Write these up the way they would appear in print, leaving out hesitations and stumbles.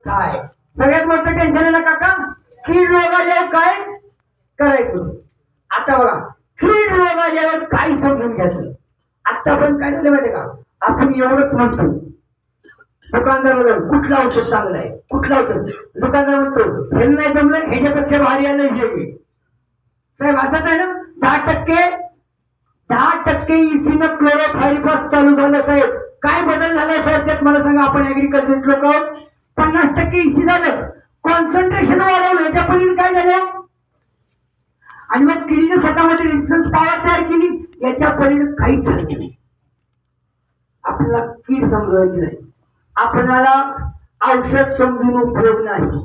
काय सगळ्यात मोठं टेन्शन आहे ना काका, कीड रोग आल्यावर काय करायचं. आता बघा, कीड रोग आल्यावर काय समजून घ्यायचं. आता पण काय झालं माहिती का, आपण एवढंच म्हणतो दुकानदाराला कुठला औषध चांगला आहे, कुठला औषध. दुकानदार म्हणतो हे नाही जमलं, ह्याच्यापेक्षा भारी आलं हे. साहेब असंच आहे ना, 10% इसीनं क्लोरोफायरिफॉस चालू झालं साहेब. काय बदल झालाय साहेब त्यात मला सांगा. आपण ऍग्रिकल्चर लोक 50% इसी झालं, कॉन्सन्ट्रेशन वाढवलं, याच्या पलीकडे काय झालं. आणि मग किडीने स्वतःमध्ये रेजिस्टन्स पॉवर तयार केली, याच्या पलीकडे काहीच झालं नाही. आपल्याला कीड समजवायची नाही, आपल्याला औषध समजून उपयोग नाही,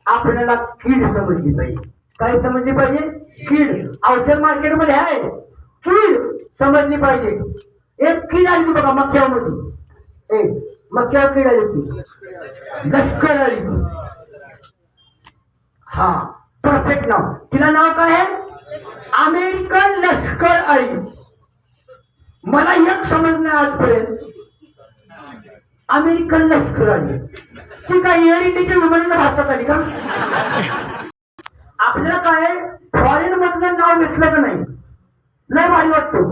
आपल्याला कीड समजली पाहिजे. काय समजली पाहिजे? कीड. औषध मार्केटमध्ये आहे, कीड समजली पाहिजे. एक कीड आली बघा मक्यामध्ये, मक्यावर कीड आली होती, लष्कर आली. हा परफेक्ट नाव, तिला नाव काय आहे? अमेरिकन लष्कर आली. मला एक समजलं आजपर्यंत, अमेरिकन लष्कर आली ती काय एअर इंडियाच्या विमानानं भारतात आली का? आपल्याला काय फॉरेन मधलं नाव घेतलं का नाही, लय भारी वाटतो.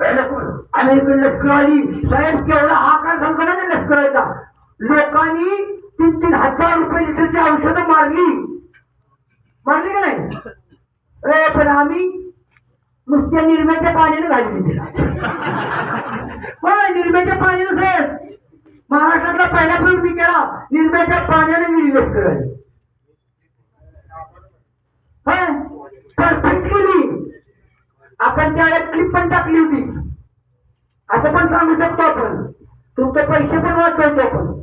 अमेरिकन लष्कर आली साहेब, केवढा हा काय सांगतो ना त्या लष्कराचा. लोकांनी 3-3 हजार रुपये लिटरची औषधं मारली का नाही. पण आम्ही नुसत्या निर्म्याच्या पाण्याने घालली तिला. निर्म्याच्या पाण्यानं साहेब महाराष्ट्रातला पहिला प्रयोग मी केला, निर्म्याच्या पाण्याने मी लष्कर आली. परफेक्ट केली. आपण त्यावेळेला क्लिप पण टाकली होती, असं पण सांगू शकतो आपण. तुमचे पैसे पण वाचवतो आपण.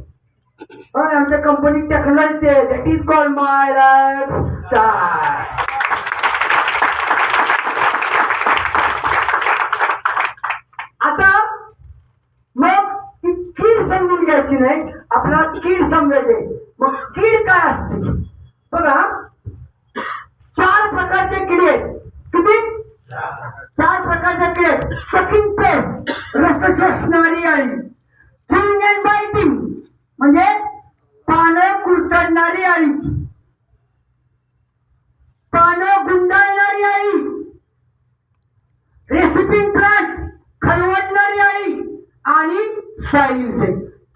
आमच्या company technology, that is called my life style. आता मग ती कीड समजून घ्यायची नाही, आपल्याला कीड समजायचे. मग कीड काय असते बघा, 4 प्रकारचे किडे आहेत. किती? 4 प्रकारचे किडे. सकिंग पेस्ट, रस शोषणारी अळी. स्टिंग अँड बायटिंग म्हणजे पानं कुरतडणारी अळी, पानं गुंडाळणारी अळी. रेसिपिंग प्लांट, खलवटणारी अळी. आणि सॉइल.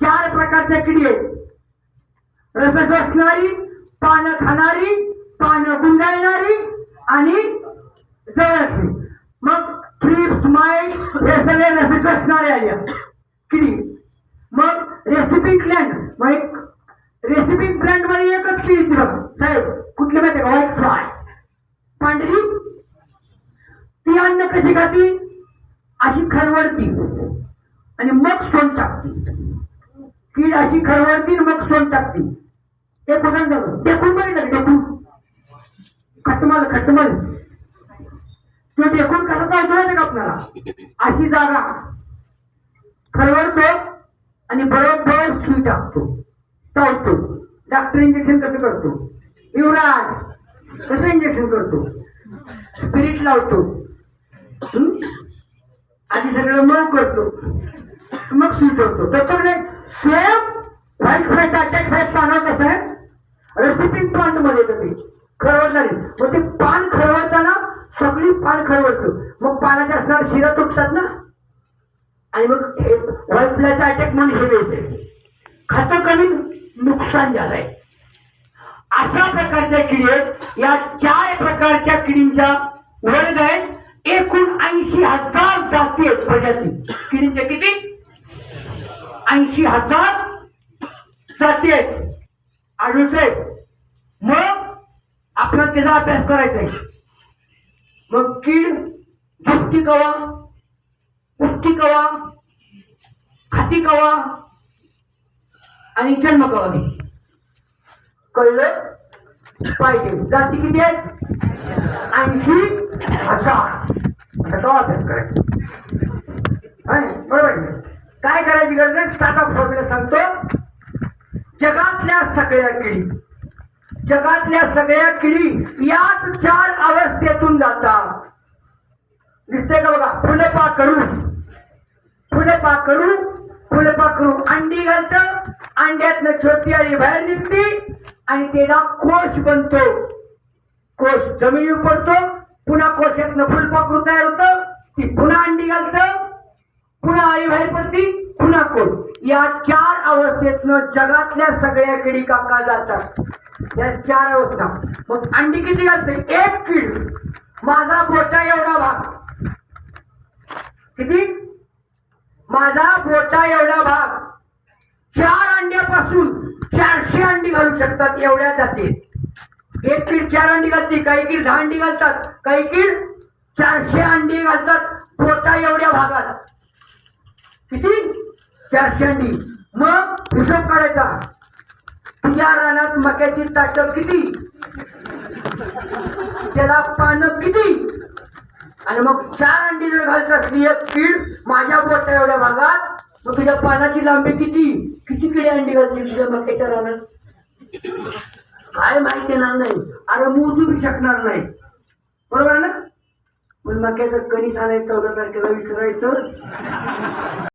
4 प्रकारच्या किडी आहेत. रस शोषणारी, पानं खाणारी, पानं गुंडाळणारी आणि जळणारी. मग थ्रिप्स, माइट हे सगळे रस शोषणारे आल्या किडी. मग रेसिपिंग प्लांट, मग रेसिपिंग प्लांट मध्ये एकच किडी ती बघा साहेब, कुठली माहिती का? व्हाईट फ्लाय, पांढरी. ती अन्न कशी खाती? अशी खरवडती आणि मग सोन टाकते. कीड अशी खरवडती मग सोन टाकते. ते बघा, देखून बघितलं, देखून खटमल तो देखून कसा चालतो माहिती का आपल्याला? अशी जागा खरवडतो आणि बरोबर सुई टाकतो, चावतो. डॉक्टर इंजेक्शन कसं करतो? युवराज कसं इंजेक्शन करतो? स्पिरिट लावतो, आधी सगळं मऊ करतो, मग सुई ठेवतो. डॉक्टर सेम व्हाईट फ्लायचा अटॅक साहेब पानावर कसं आहे? रेसिपिंग प्लांट मध्ये येतं ते खरवडणारी. मग ते पान खरवडताना सगळी पान खरवडतं, मग पानाच्या असणाऱ्या शिरा तुटतात ना, आणि मग व्हाईट फ्लायचा अटॅक म्हणून हे मिळते. खातं कमी, नुकसान झालंय. अशा प्रकारच्या किडी आहेत. या 4 प्रकारच्या किडींच्या वर्ग आहेत. एकूण 80,000 जाती आहेत, प्रजाती किडींच्या. किती? 80,000 जाती आहेत. आढळते. मग आपल्याला त्याचा अभ्यास करायचा आहे. मग कीड झुकती कवा, उठती कवा, खाती कवा आणि जन्म कवा कळलं पाहिजे. जाती किती आहेत? 80,000. आता तो अभ्यास करायचा बरोबर. काय करायची गरज नाही, स्टार्टअप फॉर्म्युला सांगतो. जगातल्या सगळ्या किडी याच 4 अवस्थेतून जातात. दिसतंय का बघा? फुलपाखरू अंडी घालतं, अंड्यातनं छोटी अळी बाहेर निघते आणि त्याला कोश बनतो. कोश जमिनीवर पडतो, पुन्हा कोशातनं फुलपाखरू तयार होतं, ती पुन्हा अंडी घालतं, पुन्हा अळी बाहेर पडती, पुन्हा कोश. या 4 अवस्थेतनं जगातल्या सगळ्या किडी काका जातात. या 4 अवस्था. मग अंडी किती घालते? एक कीड माझा बोटा एवढा भाग. किती? माझा बोटा एवढा भाग. 4 अंड्यापासून 400 अंडी घालू शकतात एवढ्या जाती. एक कीड 4 अंडी घालते, काही कीड 10 अंडी घालतात, काही कीड 400 अंडी घालतात बोटा एवढ्या भागात. किती? 400 अंडी. मग हिशोब काढायचा. तुझ्या रानात मक्याची ताटं किती, त्याला पानं किती, आणि मग 4 अंडी जर घालत असली एक कीड माझ्या बोटा एवढ्या भागात, मग तुझ्या पानाची लांबी किती, किती किडे अंडी घालतील तुझ्या मक्याच्या रानात? काय माहिती येणार नाही. अरे मोजू बी शकणार नाही. बरोबर ना? पण मक्याचं कणीस आणायचं 14 तारखेला विसरायचं.